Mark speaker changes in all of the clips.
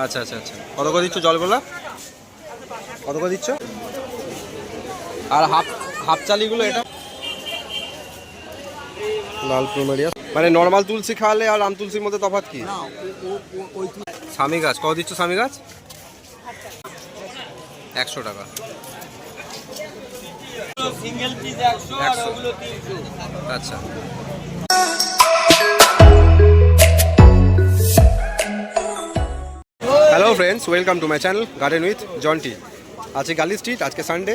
Speaker 1: আচ্ছা আচ্ছা আচ্ছা, কত করে দিচ্ছ জলগোলা? কত করে দিচ্ছ? আর হাফ হাফ চালিগুলো এটা লাল প্লুমেরিয়া, মানে নর্মাল তুলসী খাওয়ালে আর রাম তুলসীর মধ্যে তফাৎ কি? স্বামী গাছ কত দিচ্ছ? স্বামী গাছ 100 টাকা।
Speaker 2: সিঙ্গেল পিস 100 আর ওগুলো 300।
Speaker 1: আচ্ছা। Hello friends, welcome to my channel garden with Jonty. আজকে গালি স্ট্রিট, আজকে সানডে।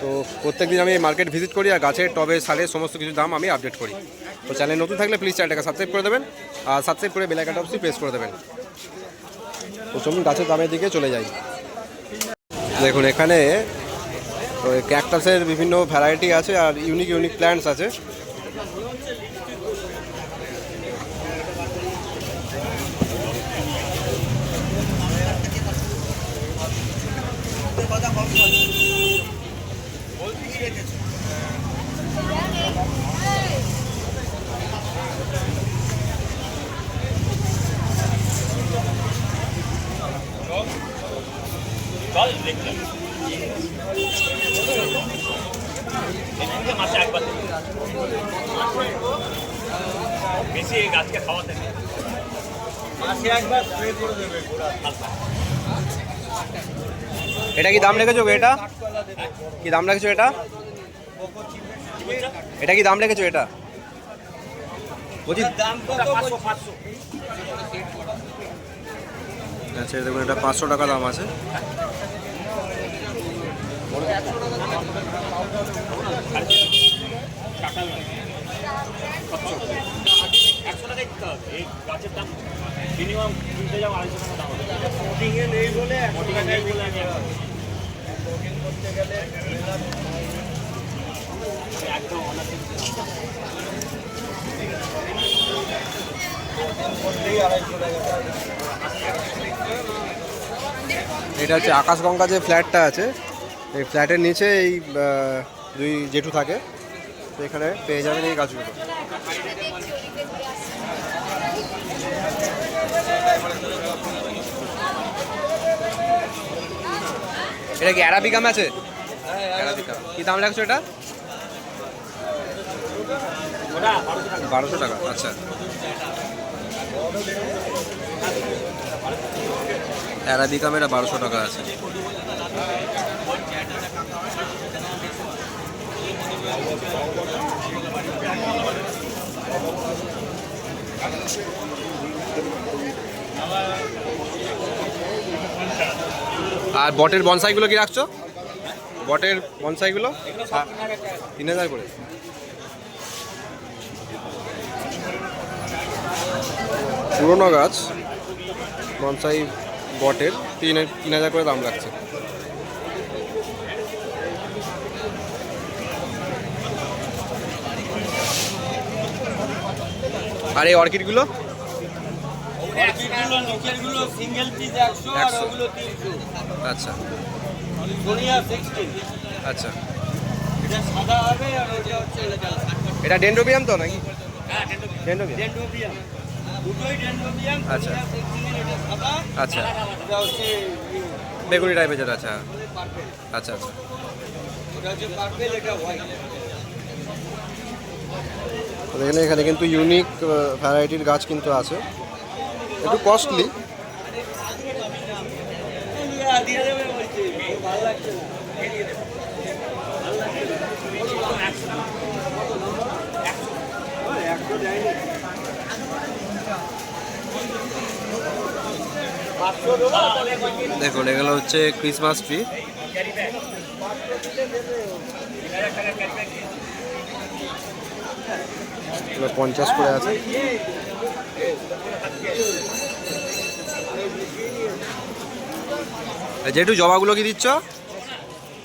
Speaker 1: তো প্রত্যেকদিন আমি মার্কেট ভিজিট করি আর গাছের টবে সারের সমস্ত কিছু দাম আমি আপডেট করি। তো চ্যানেল নতুন থাকলে প্লিজ চ্যানেলটাকে সাবস্ক্রাইব করে দেবেন আর সাবস্ক্রাইব করে বেল আইকনটা অবশ্যই প্রেস করে দেবেন। তো চলুন গাছের দামের দিকে চলে যাই। দেখুন এখানে ক্যাকটাসের বিভিন্ন ভ্যারাইটি আছে আর ইউনিক ইউনিক প্ল্যান্টস আছে।
Speaker 2: বেশি গাছকে খাওয়াতে মাসে একবার স্প্রে করে দেবে।
Speaker 1: এটা কি দাম রেখেছো? এটা কি দাম রেখেছো? এটা কি দাম রেখেছো? এটা বলছি
Speaker 2: দাম কত? 500।
Speaker 1: আচ্ছা দেখুন, এটা 500 টাকা দাম আছে।
Speaker 2: এই গাছের দাম মিনিমাম কিনতে যাও 250 টাকা দাম হবে। কোটিংয়ে নেই বলে আমি কোটিং করতে গেলে একদম অনার্স
Speaker 1: এটা হচ্ছে আকাশগঙ্গা যে ফ্ল্যাটটা আছে, এই ফ্ল্যাটের নিচে এই দুই জেঠু থাকে, তো এখানে পেয়ে যাবেন এই গাছগুলো। এটা কি অ্যারাবিকাম আছে? অ্যারাবিকাম কি দাম লাগছে? এটা 1200 টাকা। আচ্ছা, অ্যারাবিকাম এটা 1200 টাকা আছে। আর বটের বনসাইগুলো কি রাখছো? বটের বনসাইগুলো 3000 করে। পুরোনো গাছ বনসাই বটের 3000 করে দাম রাখছে। আর এই অর্কিডগুলো
Speaker 2: নিচেরগুলো সিঙ্গেল পিস 100 আর ওগুলো 300।
Speaker 1: আচ্ছা,
Speaker 2: সোনিয়া 16।
Speaker 1: আচ্ছা,
Speaker 2: এটা সাদা হবে আর ওটা হচ্ছে
Speaker 1: এটা ডেন্ড্রোবিয়াম তো নাকি?
Speaker 2: হ্যাঁ ডেন্ড্রোবিয়াম, দুটোই ডেন্ড্রোবিয়াম।
Speaker 1: আচ্ছা
Speaker 2: এটা সাদা,
Speaker 1: আচ্ছা,
Speaker 2: এটা হচ্ছে
Speaker 1: বেগুনি টাইপের যেটা। আচ্ছা আচ্ছা আচ্ছা,
Speaker 2: ওটা হচ্ছে পার্পল, এটা হোয়াইট।
Speaker 1: দেখেন এখানে কিন্তু ইউনিক ভ্যারাইটির গাছ কিন্তু আছে, একটু কস্টলি।
Speaker 2: দিয়ে দেবে বলছি, ভালো লাগছে না।
Speaker 1: দেখুন এগুলো হচ্ছে ক্রিসমাস ট্রি। এগুলো 50 করে আছে। যেটু জবাগুলো কি দিচ্ছ?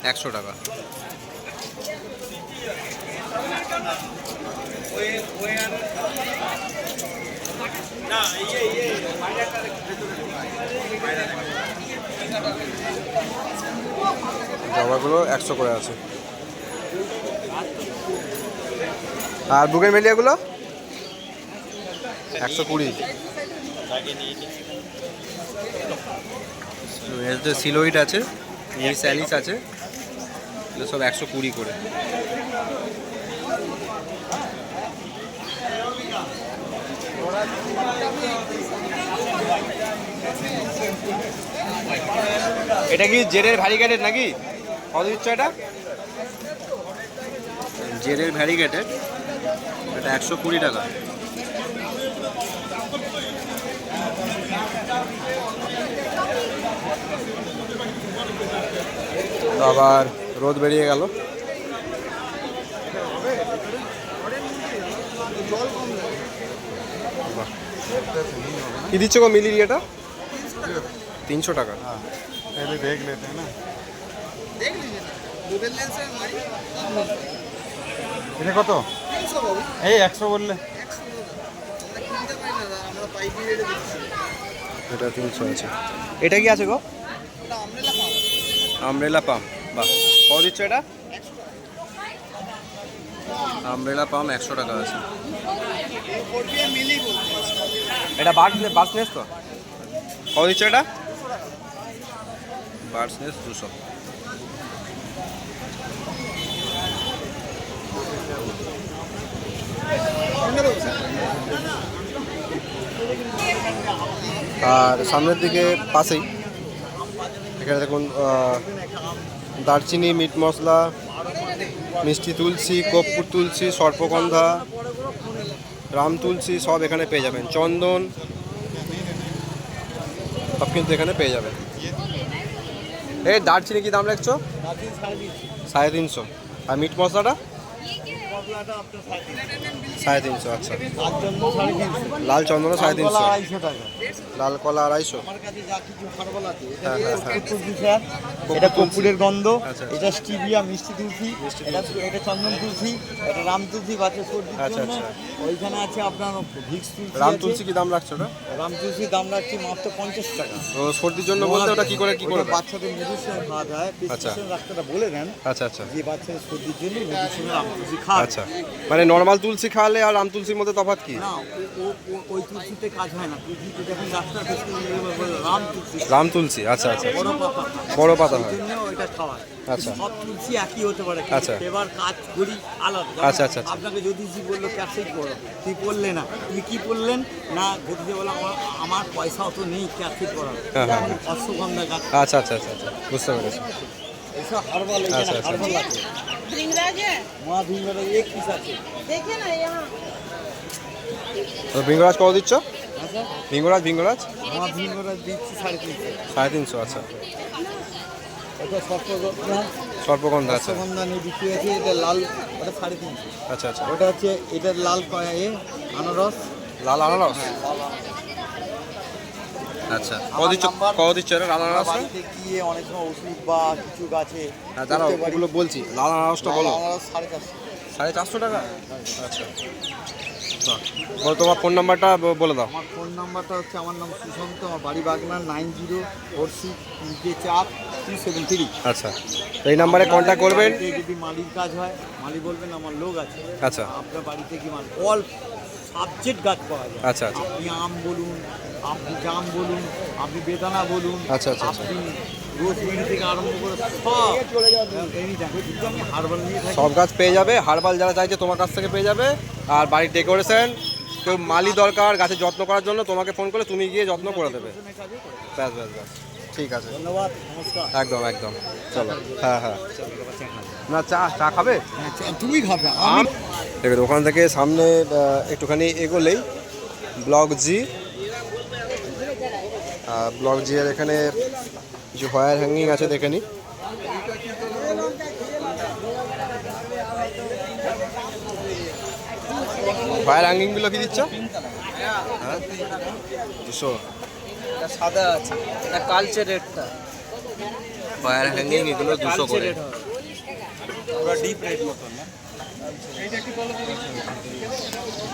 Speaker 1: 100 টাকা। জবাগুলো 100 করে আছে। আর বুকের মেলিয়াগুলো 120। এতে সিলোইড আছে, মিস অ্যালিস আছে, এগুলো সব 120 করে। এটা কি জেরের ভ্যারিগেটেড নাকি? কত দিচ্ছ এটা? জেরের ভ্যারিগেটেড, এটা 120 টাকা। আবার রোদ বেরিয়ে গেল। কি দিচ্ছ গো মিলির এটা? 300 টাকা।
Speaker 3: पहले देख लेते हैं ना। এটা কত? এই 100 বললে।
Speaker 1: এটা 300 আছে। এটা কি আছে গো? আমব্রেলা পাম। বাহ, কত দিচ্ছ এটা? আমব্রেলা পাম 100 টাকা আছে। এটা বার্ডস নেস্ট তো? কত দিচ্ছ এটা? Birds nest 200। আর সামনের দিকে পাশেই এখানে দেখুন দারচিনি, মিট মশলা, মিষ্টি তুলসী, কর্পূর তুলসী, সর্পগন্ধা, রাম তুলসী সব এখানে পেয়ে যাবেন। চন্দন সব কিন্তু এখানে পেয়ে যাবেন। এই দারচিনি কি দাম রাখছো? 350। আর মিট মশলাটা 350। আচ্ছা, লাল চন্দন 350, লাল কলা 250।
Speaker 4: এটা কর্পূরের গন্ধ,
Speaker 1: আচ্ছা।
Speaker 4: এটা স্টিভিয়া মিষ্টি তুলসী, এটা চন্দন তুলসী, এটা রাম তুলসী বাচ্চা সর্দির
Speaker 1: আচ্ছা,
Speaker 4: জন্য।
Speaker 1: আচ্ছা।
Speaker 4: ওইখানে আছে আপনার ভিক্স তুলসী।
Speaker 1: রাম
Speaker 4: আছে।
Speaker 1: তুলসী কি দাম রাখছো ওটা?
Speaker 4: রাম তুলসীর দাম রাখছি মাত্র 50 টাকা।
Speaker 1: তো সর্দির জন্য বলতে ওটা কি করে
Speaker 4: ওটা বাচ্চাদের মেডিসিন খাওয়া যায়, প্রেসক্রিপশন ডাক্তাররা বলে দেন
Speaker 1: আচ্ছা আচ্ছা
Speaker 4: যে বাচ্চাদের সর্দির জন্য মেডিসিন রাম তুলসী খাওয়া।
Speaker 1: আচ্ছা, মানে নর্মাল তুলসী খাওয়ালে আর রাম তুলসীর মধ্যে তফাৎ কি?
Speaker 4: না, ওই তুলসীতে কাজ হয় না। তুলসীতে যখন ডাক্তার প্রেসক্রিপশন বলে রাম তুলসী,
Speaker 1: রাম তুলসী। আচ্ছা আচ্ছা,
Speaker 4: বড় পাতা,
Speaker 1: বড় পাতা
Speaker 4: ওই
Speaker 1: হয়।
Speaker 4: জন্য ওইটা খাওয়ায়।
Speaker 1: আচ্ছা।
Speaker 4: সব তুলসী একই হতে পারে,
Speaker 1: আচ্ছা।
Speaker 4: এবার কাজ করি আলাদা। যেমন
Speaker 1: আচ্ছা, আচ্ছা, আচ্ছা।
Speaker 4: আপনাকে জ্যোতিষী বললো ক্যাপসিড পড়ো, তুই পড়লে না, তুমি কি পড়লেন না? জ্যোতিষী বললো আমার পয়সা অত নেই ক্যাপসিড পড়ার,
Speaker 1: হ্যাঁ, হ্যাঁ।
Speaker 4: অশ্বগন্ধা গাছ,
Speaker 1: আচ্ছা আচ্ছা আচ্ছা আচ্ছা, বুঝতে পেরেছি।
Speaker 4: এইসব হার্বাল,
Speaker 1: আচ্ছা, আচ্ছা।
Speaker 4: হার্বাল আছে।
Speaker 5: भृंगराज है
Speaker 4: মহা ভিঙ্গরা এক পিস আছে।
Speaker 5: देखिए ना यहाँ
Speaker 1: তো ভিঙ্গরাজ কত দিচ্ছ?
Speaker 4: আচ্ছা,
Speaker 1: ভিঙ্গরাজ
Speaker 4: মহা ভিঙ্গরা দিচ্ছি 350।
Speaker 1: 350। আচ্ছা,
Speaker 4: ওটা
Speaker 1: সর্পগন্ধা। আচ্ছা
Speaker 4: অশ্বগন্ধা নিয়ে বিক্রি আছে, এটা লাল, ওটা 350।
Speaker 1: আচ্ছা আচ্ছা,
Speaker 4: ওটা হচ্ছে এটার লাল আনারস।
Speaker 1: লাল আনারস। আচ্ছা, কত দিচ্ছ এটা লাল আনারস?
Speaker 4: বাড়িতে গিয়ে অনেক সময় ওষুধ বা কিছু গাছে
Speaker 1: হ্যাঁ দাঁড়াও,
Speaker 4: করতে পারি।
Speaker 1: ওগুলো বলছি। লাল আনারসটা বলো।
Speaker 4: আনারস 450।
Speaker 1: 450 টাকা। আচ্ছা, বাহ। বলো তোমার ফোন নাম্বারটা বলে দাও।
Speaker 4: আমার ফোন নাম্বারটা হচ্ছে, আমার নাম সুশান্ত, আমার বাড়ি বাগনান, 9046
Speaker 1: আচ্ছা, তো এই নাম্বারে কন্ট্যাক্ট করবেন।
Speaker 4: যদি মালির কাজ হয়, মালি বলবেন আমার লোক আছে।
Speaker 1: আচ্ছা
Speaker 4: আপনার বাড়িতে কি অল সাবজেক্ট গাছ পাওয়া যায়।
Speaker 1: আচ্ছা আচ্ছা
Speaker 4: আপনি আম বলুন, আপনি জাম বলুন, আপনি বেদানা বলুন,
Speaker 1: আচ্ছা, আচ্ছা, আচ্ছা।
Speaker 4: আপনি রোজমেরি থেকে আরম্ভ করে সব anytime, কিন্তু আমি হার্বাল নিয়ে থাকি।
Speaker 1: সব গাছ পেয়ে যাবে। হার্বাল যারা চাইছে তোমার কাছ থেকে পেয়ে যাবে। আর বাড়ির ডেকোরেশন, কেউ মালি দরকার গাছের যত্ন করার জন্য, তোমাকে ফোন করলে তুমি গিয়ে যত্ন করে দেবে। ব্যাস ব্যাস ব্যাস, ঠিক আছে।
Speaker 4: ধন্যবাদ, নমস্কার।
Speaker 1: একদম একদম, চলো। হ্যাঁ হ্যাঁ, না চা খাবে?
Speaker 4: তুমি খাবে?
Speaker 1: দেখুন ওখান থেকে সামনে একটুখানি এগোলেই ব্লক জি। ব্লক জি এর এখানে কিছু হোয়ার হ্যাঙ্গিং আছে, দেখে নি। হোয়ার হ্যাঙ্গিংগুলো কি দিচ্ছ? হ্যাঁ 200।
Speaker 6: সাদা আছে, এটা কালচে রেটটা,
Speaker 1: হোয়ার হ্যাঙ্গিং এগুলো 200 করে।
Speaker 6: পুরো ডিপ রেড মতন না।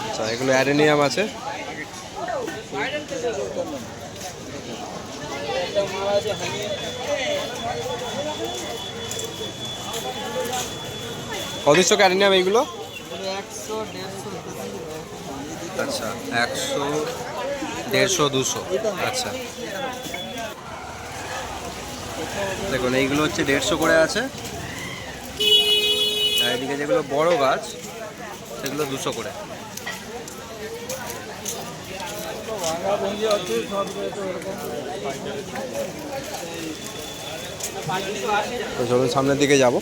Speaker 1: আচ্ছা, এগুলো অ্যাডেনিয়াম আছে। কত অ্যাডেনিয়াম এইগুলো?
Speaker 6: 100, 150।
Speaker 1: আচ্ছা, 100, 150, 200। আচ্ছা, দেখুন এইগুলো হচ্ছে 150 করে আছে, আর এদিকে যেগুলো বড় গাছ সেগুলো 200 করে। তো চলুন সামনের দিকে যাব।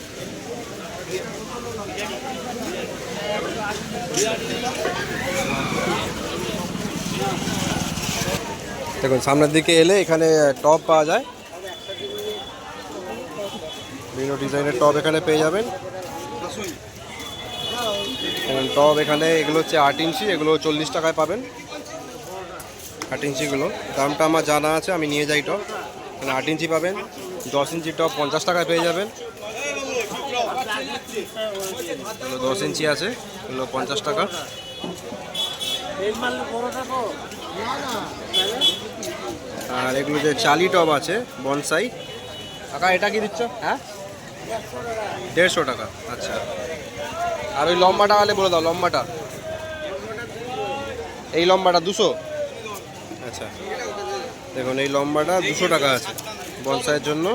Speaker 1: দেখুন সামনের দিকে এলে এখানে টব পাওয়া যায়, বিভিন্ন ডিজাইনের টব এখানে পেয়ে যাবেন। টব এখানে এগুলো হচ্ছে 8 ইঞ্চি, এগুলো 40 টাকায় পাবেন। 8 ইঞ্চিগুলো দামটা আমার জানা আছে, আমি নিয়ে যাই টব। এখানে 8 ইঞ্চি পাবেন, 10 ইঞ্চি টব 50 টাকায় পেয়ে যাবেন। এগুলো 10 ইঞ্চি আছে, এগুলো 50 টাকা। আর এগুলো যে চালি টব আছে বনসাই, কাকা এটা কি দিচ্ছ? হ্যাঁ 150 টাকা। আচ্ছা, আর ওই লম্বাটা হলে বলে দাও, লম্বাটা এই লম্বাটা 200। আচ্ছা দেখুন এই লম্বাটা 200 টাকা আছে বনসাইয়ের জন্য।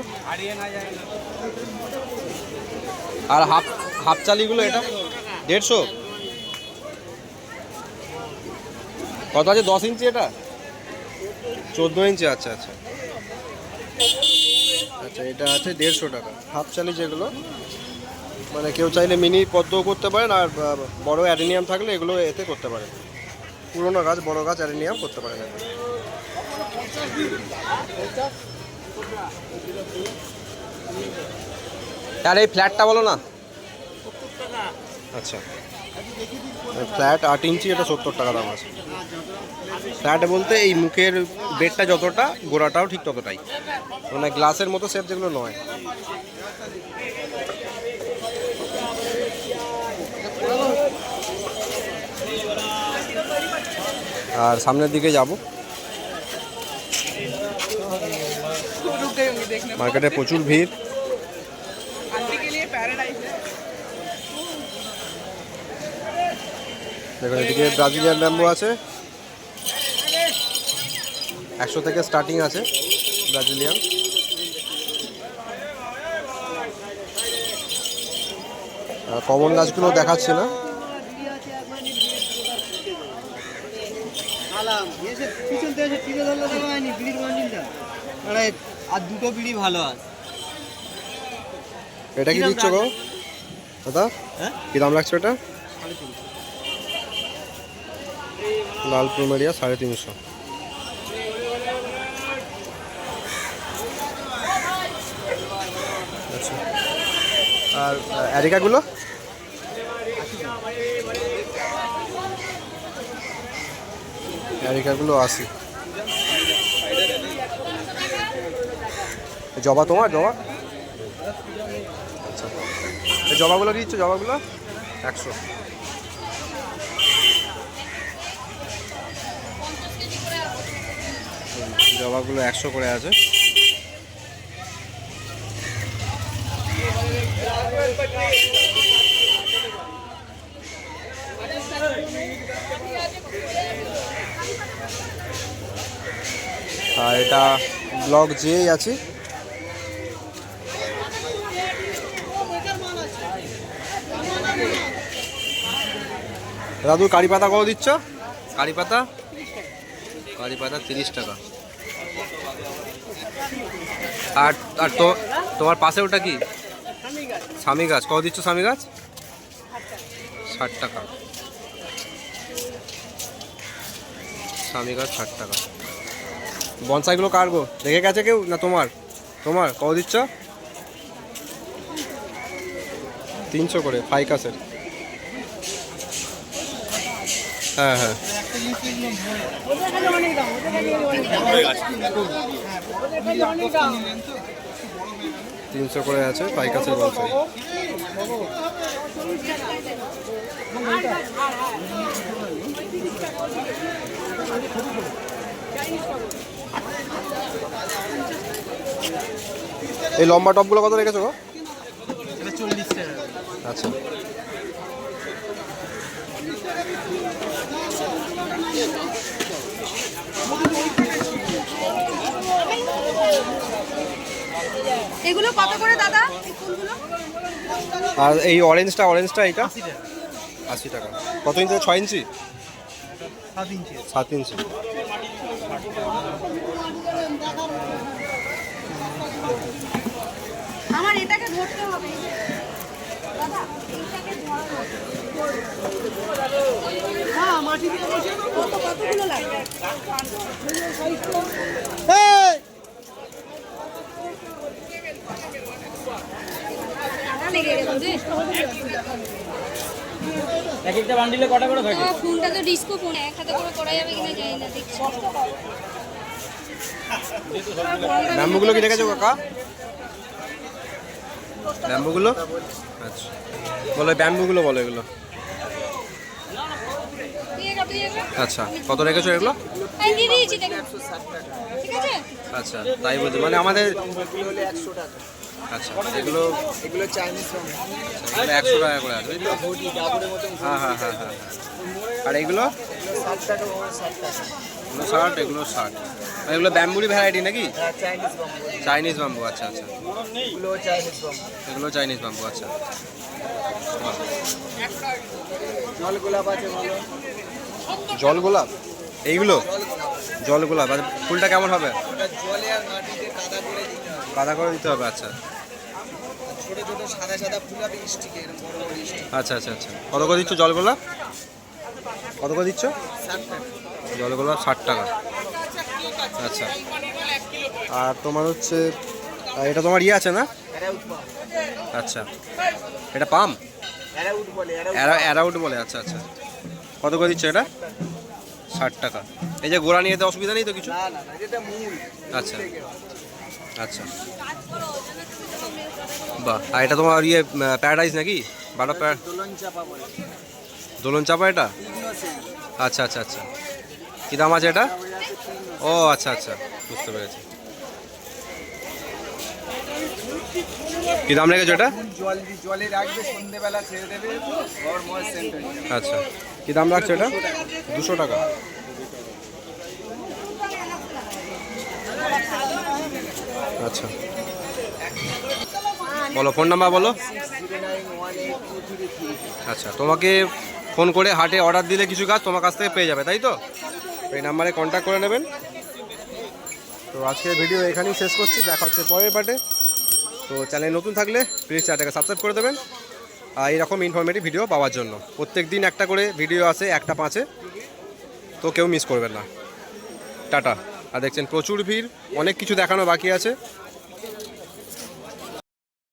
Speaker 1: আর হাফ চালিগুলো এটা 150। কত আছে? 10 ইঞ্চি, এটা 14 ইঞ্চি। আচ্ছা আচ্ছা আচ্ছা, এটা আছে 150 টাকা। হাফ চালি যেগুলো, মানে কেউ চাইলে মিনি পদ্মও করতে পারেন, আর বড় অ্যাডেনিয়াম থাকলে এগুলো এতে করতে পারেন। পুরোনো গাছ, বড় গাছ অ্যাডেনিয়াম করতে পারেন। আর এই ফ্ল্যাটটা বলো না। আচ্ছা, ফ্ল্যাট 8 ইঞ্চি, এটা 70 টাকা দাম আছে। ফ্ল্যাট বলতে এই মুখের বেডটা যতটা, গোড়াটাও ঠিক ততটাই, মানে গ্লাসের মতো শেপ যেগুলো নয়। আর সামনের দিকে যাব, মার্কেটে প্রচুর ভিড়। দেখুন এদিকে ব্রাজিলিয়ান ব্যাম্বু আছে, 100 থেকে স্টার্টিং আছে ব্রাজিলিয়ান। কমন গাছগুলো দেখাচ্ছি না।
Speaker 6: আর দুটো বিড়ি ভালো আছে।
Speaker 1: এটা কি দিচ্ছ গো দাদা? কি দাম লাগছে এটা? লাল প্লুমেরিয়া 350। আচ্ছা, আর অ্যারিকাগুলো? অ্যারিকাগুলো 80। জবা তোমার? জবা? আচ্ছা, এই জবাগুলো কি দিচ্ছ? জবাগুলো 100। জবাগুলো 100 করে আছে। আর এটা ব্লক যেই আছে। দাদু কারি পাতা কত দিচ্ছ? কারি পাতা? কারি পাতা 30 টাকা। আর আর তো তোমার পাশে ওটা কি? স্বামী গাছ। কত দিচ্ছ স্বামী গাছ? 60 টাকা। স্বামী গাছ 60 টাকা। বনসাইগুলো কার গো? দেখে গেছে কেউ না তোমার? তোমার কত দিচ্ছ? 300 করে ফাইকাসের। হ্যাঁ হ্যাঁ, 300 করে আছে ফাইকাসের বনসাই। এই লম্বা টপগুলো কত রেখেছো গো?
Speaker 6: 40 টাকা।
Speaker 1: আচ্ছা,
Speaker 5: এগুলো কত করে দাদা এই ফুলগুলো?
Speaker 1: আর এই অরেঞ্জটা এটা 80 টাকা। কত ইঞ্চি? 6 ইঞ্চি
Speaker 6: 7 ইঞ্চি
Speaker 1: 7 ইঞ্চি।
Speaker 5: আমার এটাকে ধরতে হবে দাদা, এইটাকে ধরো। হ্যাঁ, মাটি দিয়ে বসে কতগুলো লাগবে? লেগে গেল যে
Speaker 2: এক একটা বান্ডিলে কটা করে থাকে?
Speaker 7: ফোনটা তো ডিস্কো ফোন, এক হাতে করে করা যাবে কিনা জানি না, দেখছি।
Speaker 1: ব্যাম্বুগুলো কি রেখেছো কাকা? ব্যাম্বুগুলো আচ্ছা বলো, ব্যাম্বুগুলো বলো এগুলো। আচ্ছা কত রেখেছো এগুলো?
Speaker 7: আমি দিয়ে দিয়েছি, দেখো। ঠিক আছে?
Speaker 1: আচ্ছা তাই বলছি, মানে আমাদের আচ্ছা এগুলো
Speaker 4: চাইনিজ
Speaker 1: এগুলো 100 টাকা করে আছে, বুঝলি তো? হ্যাঁ। আর এগুলো
Speaker 4: 60 টাকা 60 টাকা।
Speaker 1: এগুলো 60, এগুলো 60। আর এগুলো ব্যাম্বুরি ভ্যারাইটি নাকি?
Speaker 4: চাইনিজ বাম্বু,
Speaker 1: চাইনিজ বাম্বু, আচ্ছা।
Speaker 4: এগুলো চাইনিজ বাম্বু।
Speaker 1: এগুলো চাইনিজ বাম্বু, আচ্ছা।
Speaker 4: জল গোলাপ আছে ভালো।
Speaker 1: জল গোলাপ এইগুলো জল গোলাপ, আর ফুলটা কেমন হবে?
Speaker 4: ওটা জলে আর মাটিতে কাদা করে দিতে হবে।
Speaker 1: কাদা করে দিতে হবে, আচ্ছা
Speaker 4: ছোট ছোট সাদা সাদা ফুল হবে স্টিকে, এরকম বড় বড় স্টিক।
Speaker 1: আচ্ছা। কত করে দিচ্ছ জল গোলাপ? কত করে দিচ্ছ
Speaker 4: 60 টাকা।
Speaker 1: জল গোলাপ? 60 টাকা, আচ্ছা। আর তোমার হচ্ছে এটা তোমার ইয়ে আছে না?
Speaker 4: অ্যারাউট পাম।
Speaker 1: আচ্ছা এটা পাম,
Speaker 4: অ্যারাউট বলে, অ্যারাউট।
Speaker 1: অ্যারাউট বলে, আচ্ছা। কত করে দিচ্ছ এটা? 60 টাকা। এই যে গোড়া নিয়ে তো অসুবিধা নেই তো কিছু?
Speaker 4: না, এটা মূল।
Speaker 1: আচ্ছা বাহ। আর এটা তোমার ইয়ে প্যারাডাইজ নাকি? বারো
Speaker 4: দোলন চাপা বলে।
Speaker 1: দোলন চাপা এটা?
Speaker 4: ইগনোসেন্ট।
Speaker 1: আচ্ছা। কী দাম আছে এটা? ও আচ্ছা, বুঝতে পেরেছি। কী দাম রেখেছো এটা?
Speaker 4: জলে রাখবে, সন্ধ্যেবেলা ছেড়ে দেবে, গরম সেন্ট হয়ে যাবে।
Speaker 1: আচ্ছা কী দাম রাখছো এটা? 200 টাকা, আচ্ছা। বলো ফোন নাম্বার বলো।
Speaker 4: 09182333।
Speaker 1: আচ্ছা তোমাকে ফোন করে হাটে অর্ডার দিলে কিছু গাছ তোমার কাছ থেকে পেয়ে যাবে, তাই তো? এই নাম্বারে কন্ট্যাক্ট করে নেবেন। তো আজকের ভিডিও এখানেই শেষ করছি, দেখা হচ্ছে পরের পার্টে। তো চ্যানেল নতুন থাকলে প্লিজ চ্যানেলটাকে সাবস্ক্রাইব করে দেবেন আর এইরকম ইনফরমেটিভ ভিডিও পাওয়ার জন্য। প্রত্যেক দিন একটা করে ভিডিও আসে 1টা 5-এ, তো কেউ মিস করবেন না। টাটা। আর দেখছেন প্রচুর ভিড়, অনেক কিছু দেখানো বাকি আছে।